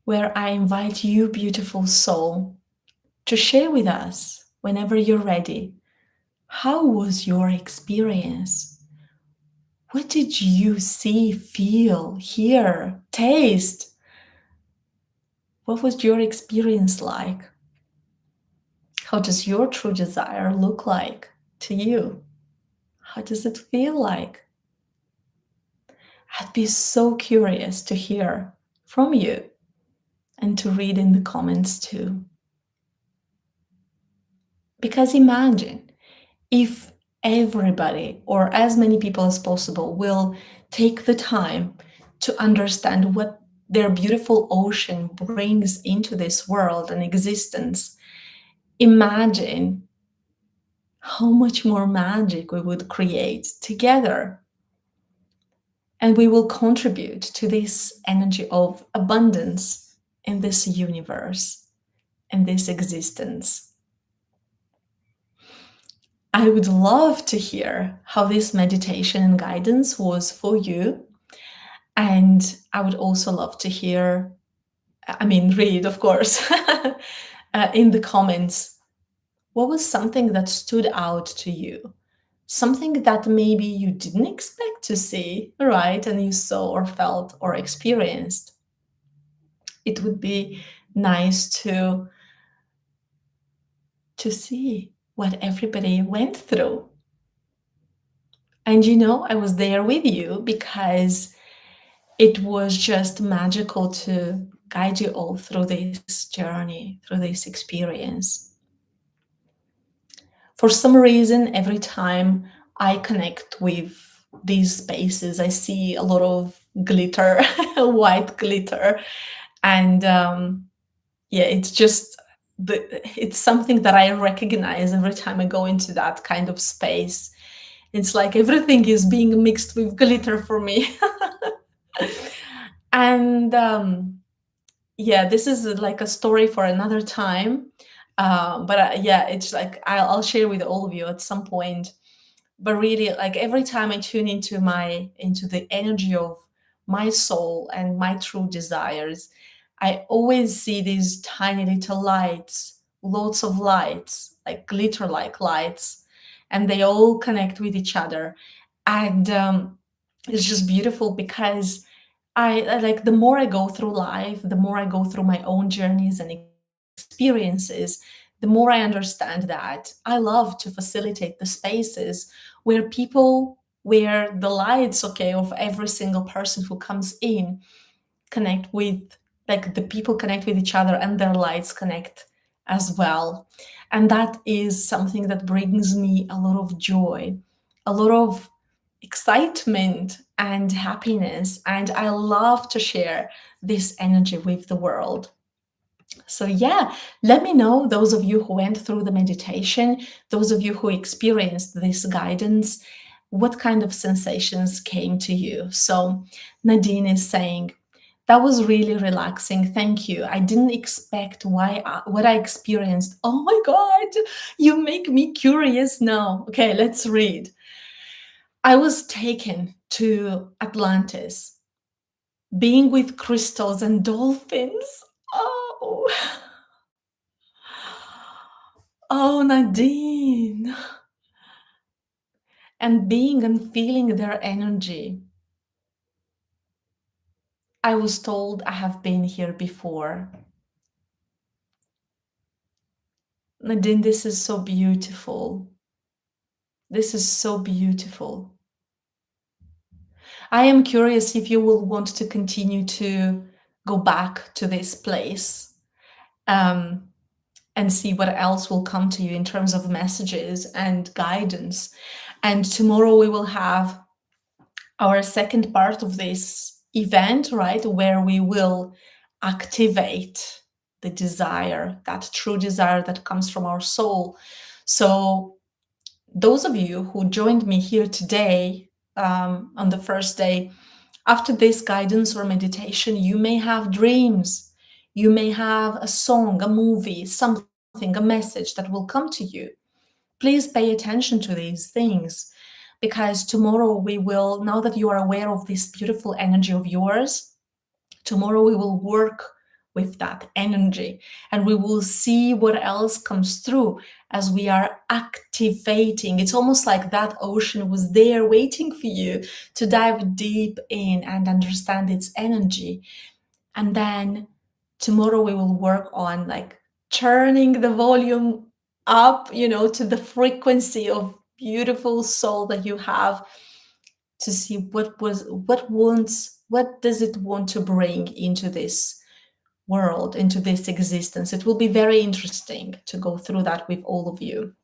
where I invite you, beautiful soul, to share with us whenever you're ready. How was your experience? What did you see, feel, hear, taste? What was your experience like? How does your true desire look like to you? How does it feel like? I'd be so curious to hear from you and to read in the comments too. Because imagine if everybody, or as many people as possible, will take the time to understand what their beautiful ocean brings into this world and existence. Imagine how much more magic we would create together. And we will contribute to this energy of abundance in this universe, in this existence. I would love to hear how this meditation and guidance was for you. And I would also love to hear I mean, read, of course, in the comments. What was something that stood out to you? Something that maybe you didn't expect to see, right? And you saw or felt or experienced. It would be nice to see what everybody went through. And I was there with you because it was just magical to guide you all through this journey, through this experience. For some reason, every time I connect with these spaces, I see a lot of glitter, white glitter. And yeah, it's something that I recognize every time I go into that kind of space. It's like everything is being mixed with glitter for me. And yeah, this is like a story for another time. But yeah, it's like I'll share with all of you at some point. But really, like every time I tune into the energy of my soul and my true desires, I always see these tiny little lights, lots of lights, like glitter like lights, and they all connect with each other. And it's just beautiful because I like the more I go through life, the more I go through my own journeys and experiences, the more I understand that I love to facilitate the spaces where the lights, okay, of every single person who comes in connect with, like the people connect with each other and their lights connect as well. And that is something that brings me a lot of joy, a lot of excitement and happiness. And I love to share this energy with the world. So, yeah, let me know, those of you who went through the meditation, those of you who experienced this guidance, what kind of sensations came to you. So, Nadine is saying, that was really relaxing. Thank you. I didn't expect what I experienced. Oh my God, you make me curious now. Okay, let's read. I was taken to Atlantis, being with crystals and dolphins. Oh, oh, Nadine. And being and feeling their energy. I was told I have been here before. Nadine, this is so beautiful. This is so beautiful. I am curious if you will want to continue to go back to this place, um, and see what else will come to you in terms of messages and guidance. And tomorrow we will have our second part of this event, right, where we will activate the desire, that true desire that comes from our soul. So, those of you who joined me here today, on the first day, after this guidance or meditation, you may have dreams, you may have a song, a movie, something, a message that will come to you. Please pay attention to these things, because tomorrow now that you are aware of this beautiful energy of yours, tomorrow we will work with that energy and we will see what else comes through as we are activating. It's almost like that ocean was there waiting for you to dive deep in and understand its energy. And then tomorrow we will work on like turning the volume up, to the frequency of beautiful soul that you have, to see what does it want to bring into this world, into this existence. It will be very interesting to go through that with all of you.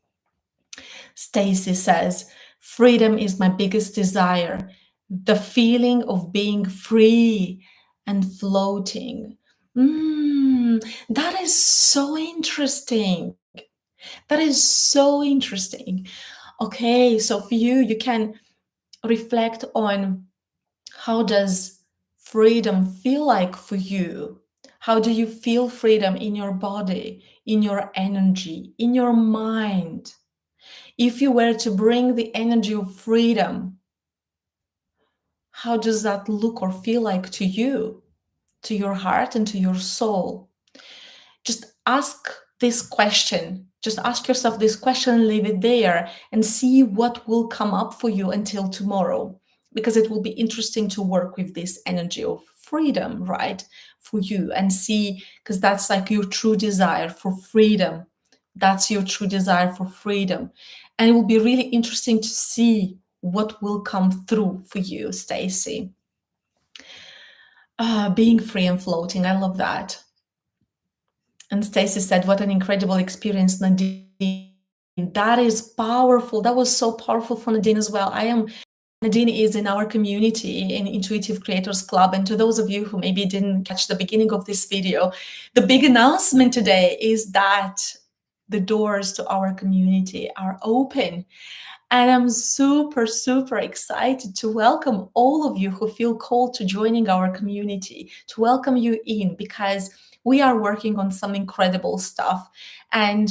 Stacy says, freedom is my biggest desire. The feeling of being free and floating. That is so interesting. That is so interesting. Okay, so for you, you can reflect on, how does freedom feel like for you? How do you feel freedom in your body, in your energy, in your mind? If you were to bring the energy of freedom, how does that look or feel like to you? to your heart and to your soul. Just ask this question. Just ask yourself this question, leave it there, and see what will come up for you until tomorrow. Because it will be interesting to work with this energy of freedom, right? For you, and see, because that's like your true desire for freedom. That's your true desire for freedom. And it will be really interesting to see what will come through for you, Stacy. Being free and floating, I love that. And Stacy said, "What an incredible experience, Nadine." That is powerful. That was so powerful for Nadine as well. Nadine is in our community in Intuitive Creators Club. And to those of you who maybe didn't catch the beginning of this video, the big announcement today is that the doors to our community are open. And I'm super, super excited to welcome all of you who feel called to joining our community, to welcome you in, because we are working on some incredible stuff. And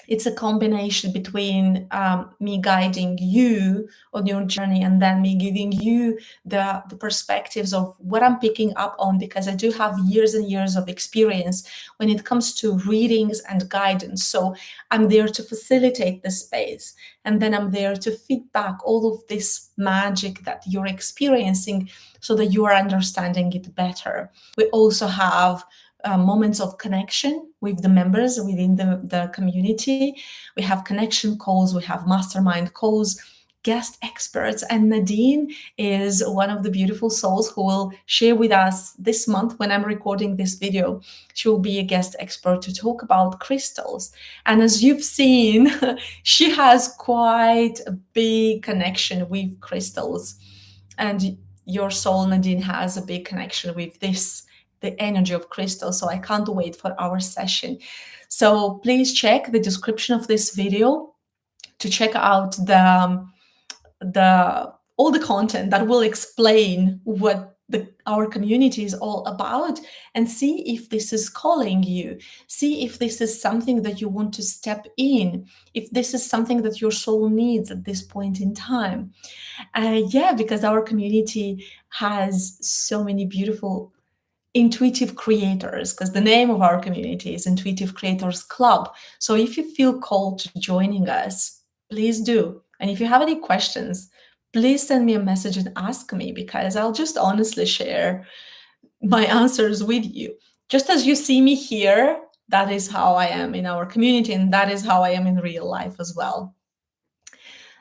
it's a combination between me guiding you on your journey and then me giving you the perspectives of what I'm picking up on, because I do have years and years of experience when it comes to readings and guidance. So I'm there to facilitate the space, and then I'm there to feed back all of this magic that you're experiencing so that you are understanding it better. We also have moments of connection with the members within the community. We have connection calls, we have mastermind calls, guest experts, and Nadine is one of the beautiful souls who will share with us this month when I'm recording this video. She will be a guest expert to talk about crystals. And as you've seen, she has quite a big connection with crystals. And your soul, Nadine, has a big connection with the energy of crystal. So I can't wait for our session. So please check the description of this video to check out all the content that will explain what our community is all about, and see if this is calling you. See if this is something that you want to step in, if this is something that your soul needs at this point in time. Because our community has so many beautiful intuitive creators, because the name of our community is Intuitive Creators Club. So if you feel called to joining us, please do. And if you have any questions, please send me a message and ask me, because I'll just honestly share my answers with you. Just as you see me here, that is how I am in our community, and that is how I am in real life as well.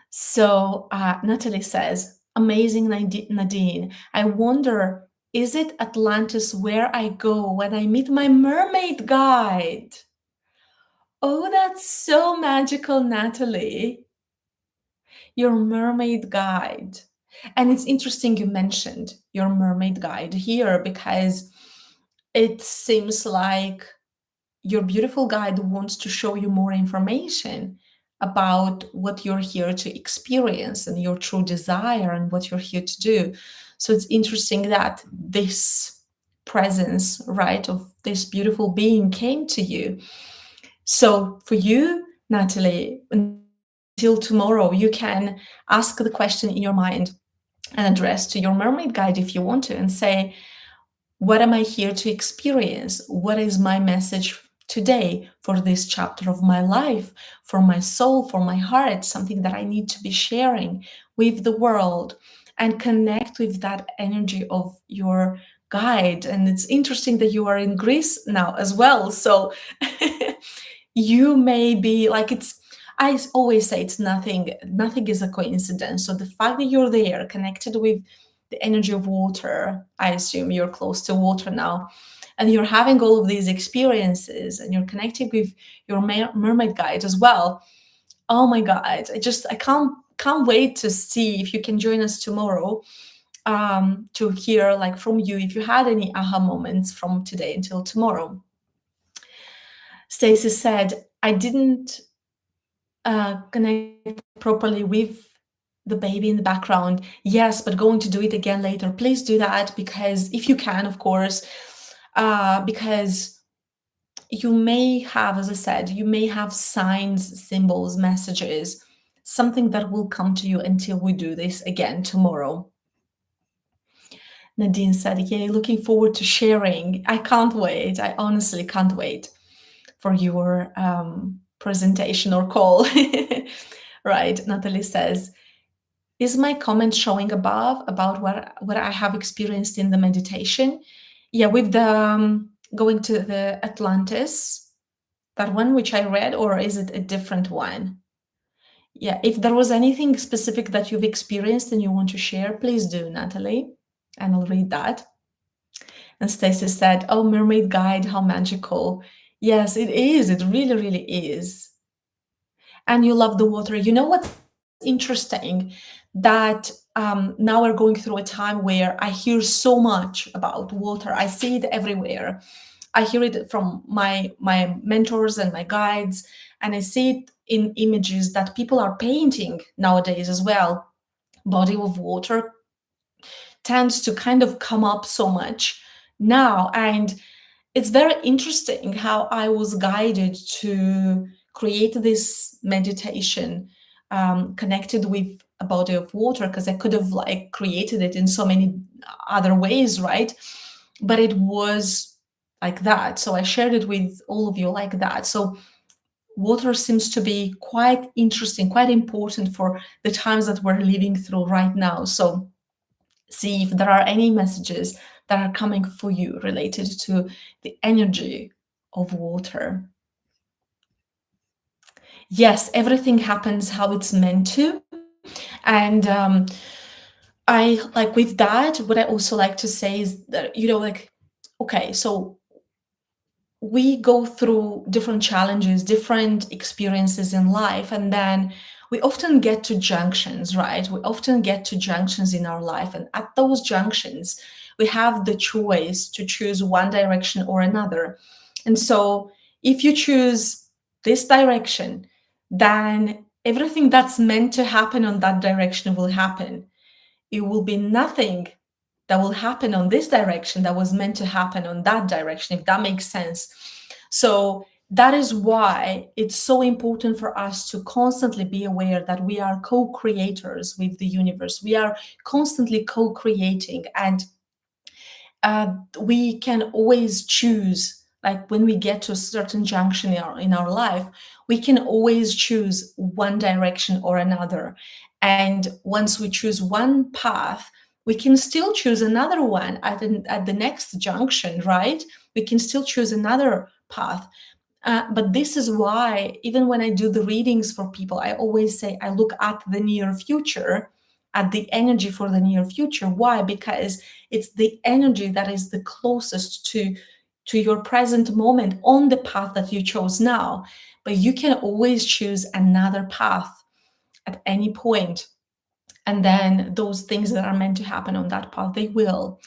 So Natalie says, "Amazing, Nadine. I wonder, is it Atlantis where I go when I meet my mermaid guide?" Oh, that's so magical, Natalie. Your mermaid guide. And it's interesting you mentioned your mermaid guide here, because it seems like your beautiful guide wants to show you more information about what you're here to experience and your true desire and what you're here to do. So it's interesting that this presence, right, of this beautiful being came to you. So for you, Natalie, until tomorrow, you can ask the question in your mind and address to your mermaid guide if you want to, and say, what am I here to experience? What is my message today for this chapter of my life, for my soul, for my heart, something that I need to be sharing with the world, and connect with that energy of your guide. And it's interesting that you are in Greece now as well. So you may be like, I always say it's nothing is a coincidence. So the fact that you're there connected with the energy of water, I assume you're close to water now, and you're having all of these experiences and you're connecting with your mermaid guide as well. Oh my God, I can't wait to see if you can join us tomorrow, to hear like from you if you had any aha moments from today until tomorrow. Stacy said, "I didn't connect properly with the baby in the background." Yes, but going to do it again later. Please do that, because if you can, of course, because you may have, as I said, you may have signs, symbols, messages, something that will come to you until we do this again tomorrow. Nadine said, yay, looking forward to sharing. I can't wait. I honestly can't wait for your presentation or call. Right. Natalie says, is my comment showing above about what I have experienced in the meditation? Yeah, with the going to the Atlantis, that one which I read, or is it a different one? Yeah, if there was anything specific that you've experienced and you want to share, please do, Natalie, and I'll read that. And Stacy said, oh, mermaid guide, how magical. Yes, it is. It really, really is. And you love the water. You know what's interesting? That now we're going through a time where I hear so much about water. I see it everywhere. I hear it from my mentors and my guides, and I see it in images that people are painting nowadays as well. Body of water tends to kind of come up so much now, and it's very interesting how I was guided to create this meditation connected with a body of water, because I could have like created it in so many other ways, right? But it was like that. So I shared it with all of you like that. So water seems to be quite interesting, quite important for the times that we're living through right now. So see if there are any messages that are coming for you related to the energy of water. Yes, everything happens how it's meant to. And I like with that, what I also like to say is that, like, okay, so we go through different challenges, different experiences in life, and then we often get to junctions, right? We often get to junctions in our life, and at those junctions, we have the choice to choose one direction or another. And so, if you choose this direction, then everything that's meant to happen on that direction will happen. It will be nothing that will happen on this direction that was meant to happen on that direction, if that makes sense. So that is why it's so important for us to constantly be aware that we are co-creators with the universe. We are constantly co-creating, and we can always choose. Like when we get to a certain junction in our life, we can always choose one direction or another. And once we choose one path, we can still choose another one at the next junction, right? We can still choose another path. But this is why, even when I do the readings for people, I always say I look at the near future, at the energy for the near future. Why? Because it's the energy that is the closest to your present moment on the path that you chose now. But you can always choose another path at any point, and then those things that are meant to happen on that path, they will.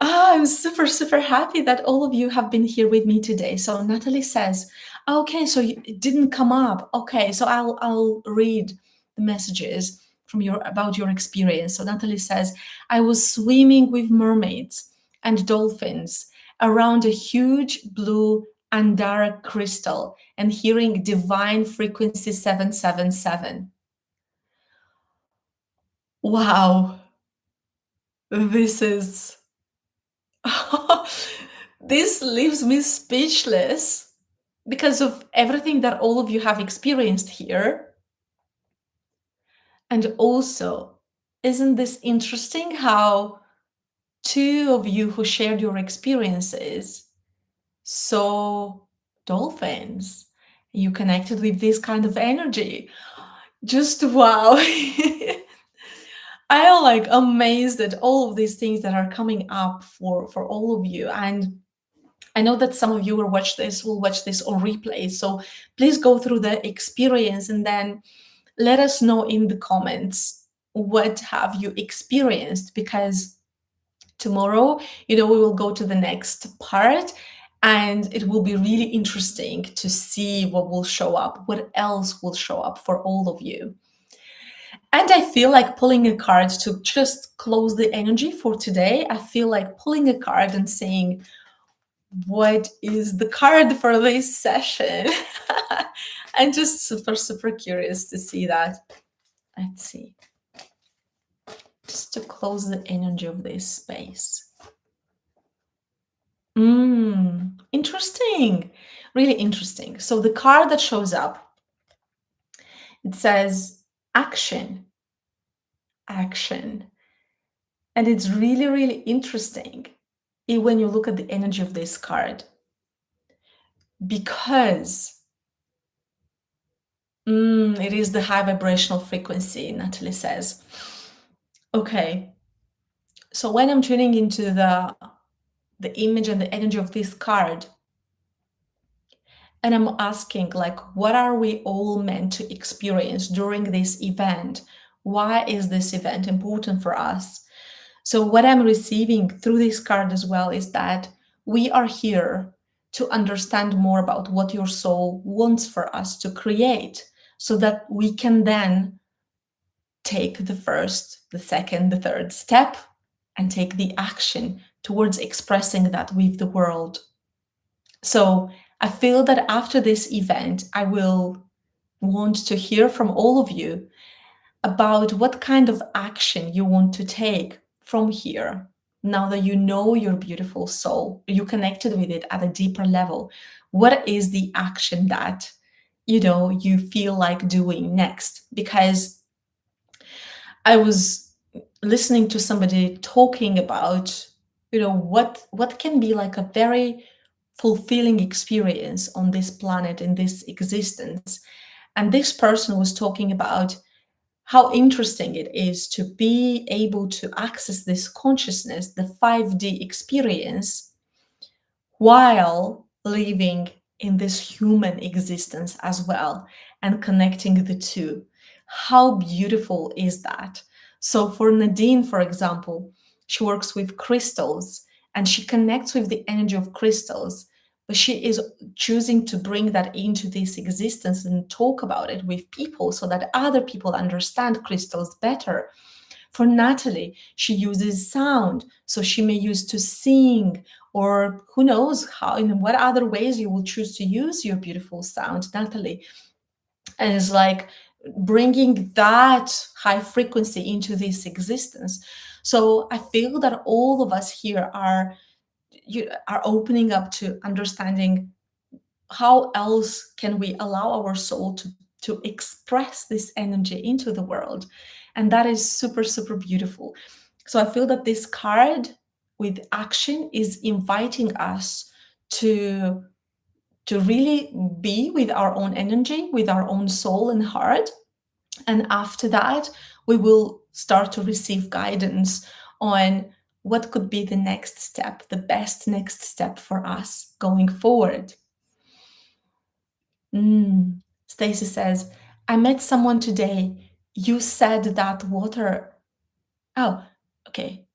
I'm super, super happy that all of you have been here with me today. So Natalie says, okay, so it didn't come up. Okay, so I'll read the messages from about your experience. So Natalie says, I was swimming with mermaids and dolphins around a huge blue Andara crystal and hearing divine frequency 777. Wow, this is this leaves me speechless because of everything that all of you have experienced here. And also, isn't this interesting how two of you who shared your experiences saw dolphins? You connected with this kind of energy. Just wow. I am like amazed at all of these things that are coming up for all of you. And I know that some of you will watch this on replay. So please go through the experience and then let us know in the comments what have you experienced, because tomorrow, we will go to the next part, and it will be really interesting to see what will show up, what else will show up for all of you. And I feel like pulling a card to just close the energy for today. I feel like pulling a card and saying, what is the card for this session? I'm just super, super curious to see that. Let's see. Just to close the energy of this space. Interesting. Really interesting. So the card that shows up, it says action, action. And it's really, really interesting when you look at the energy of this card, because it is the high vibrational frequency, Natalie says. Okay, so when I'm tuning into the image and the energy of this card, and I'm asking, like, what are we all meant to experience during this event? Why is this event important for us? So what I'm receiving through this card as well is that we are here to understand more about what your soul wants for us to create, so that we can then take the first, the second, the third step and take the action towards expressing that with the world. So I feel that after this event, I will want to hear from all of you about what kind of action you want to take from here. Now that you know your beautiful soul, you connected with it at a deeper level, what is the action that you feel like doing next? Because I was listening to somebody talking about what can be like a very fulfilling experience on this planet, in this existence. And this person was talking about how interesting it is to be able to access this consciousness, the 5D experience, while living in this human existence as well, and connecting the two. How beautiful is that? So for Nadine, for example, she works with crystals and she connects with the energy of crystals, but she is choosing to bring that into this existence and talk about it with people so that other people understand crystals better. For Natalie, she uses sound, so she may use to sing, or who knows how, in what other ways you will choose to use your beautiful sound, Natalie. And it's like bringing that high frequency into this existence. So I feel that all of us here are opening up to understanding how else can we allow our soul to express this energy into the world. And that is super, super beautiful. So I feel that this card with action is inviting us to really be with our own energy, with our own soul and heart. And after that, we will start to receive guidance on what could be the next step, the best next step for us going forward. Stacy says, I met someone today. You said that water. Oh, okay.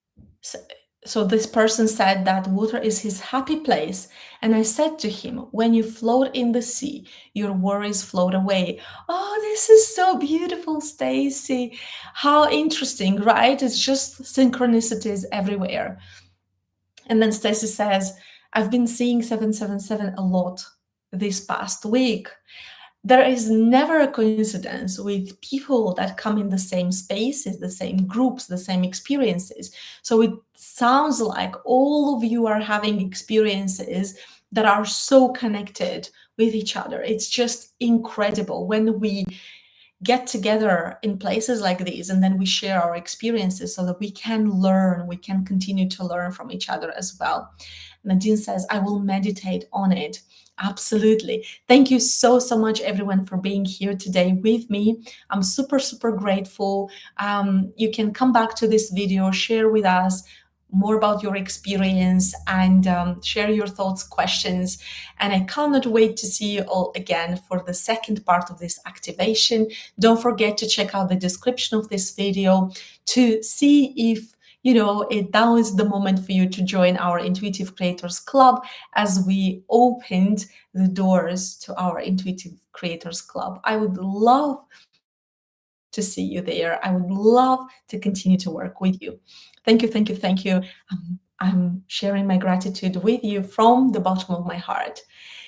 So this person said that water is his happy place. And I said to him, when you float in the sea, your worries float away. Oh, this is so beautiful, Stacy. How interesting, right? It's just synchronicities everywhere. And then Stacy says, I've been seeing 777 a lot this past week. There is never a coincidence with people that come in the same spaces, the same groups, the same experiences. So it sounds like all of you are having experiences that are so connected with each other. It's just incredible when we get together in places like these and then we share our experiences so that we can learn, we can continue to learn from each other as well. Nadine says, I will meditate on it. Absolutely. Thank you so, so much, everyone, for being here today with me. I'm super, super grateful. You can come back to this video, share with us more about your experience, and share your thoughts, questions. And I cannot wait to see you all again for the second part of this activation. Don't forget to check out the description of this video to see if now is the moment for you to join our Intuitive Creators Club, as we opened the doors to our Intuitive Creators Club. I would love to see you there. I would love to continue to work with you. Thank you, thank you, thank you. I'm sharing my gratitude with you from the bottom of my heart.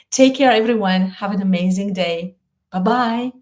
Take care, everyone. Have an amazing day. Bye-bye.